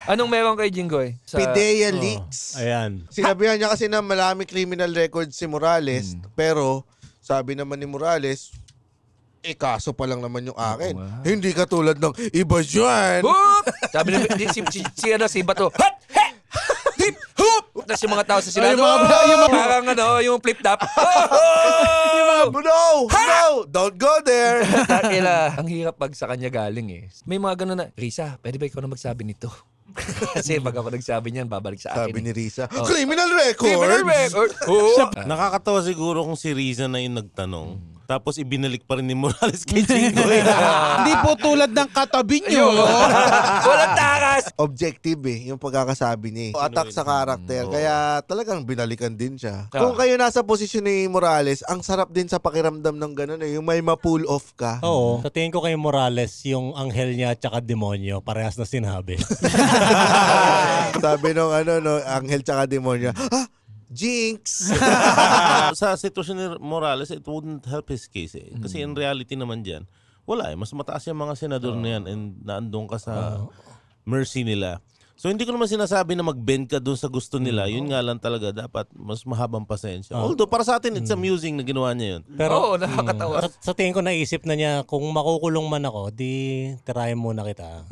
Anong meron kay Jinggoy? Pidea Leaks. Ayan. Sinabihan niya kasi na maraming criminal records si Morales, pero sabi naman ni Morales, kaso pa lang naman yung akin. Hindi katulad ng iba dyan. Hoop! Sabi na si Bato, hop! He! Dip! Hoop! Tapos yung mga tao sa sila, parang yung flip-top. No! Don't go there! Ang hirap pag sa kanya galing eh. May mga ganun na, Risa, pwede ba ikaw na magsabi nito? Kasi pag ako nagsabi niyan, babalik sa akin. Sabi ni Risa, criminal records! Criminal record! Oh. Nakakatawa siguro kung si Riza na yung nagtanong. Tapos ibinalik pa rin ni Morales kay Jinggoy. Hindi po tulad ng katabi nyo. Walang takas! Objective yung pagkakasabi niya. Attack sa karakter. Kaya talagang binalikan din siya. Kung kayo nasa posisyon ni Morales, ang sarap din sa pakiramdam ng gano'n yung may ma-pull off ka. Oo. Sa tingin ko kay Morales, yung anghel niya at saka demonyo, parehas na sinabi. Sabi nung anghel tsaka demonyo, Jinx! Sa sitwasyon ni Morales, it wouldn't help his case eh. Kasi in reality naman dyan, wala eh. Mas mataas yung mga senador na yan and naandun ka sa mercy nila. So hindi ko naman sinasabi na mag-bend ka dun sa gusto nila. Yun nga lang talaga, dapat mas mahabang pasensya. Although para sa atin, it's amusing na ginawa niya yun. Pero, nakakatawa. Sa tingin ko naisip na niya, kung makukulong man ako, di tirahin muna kita.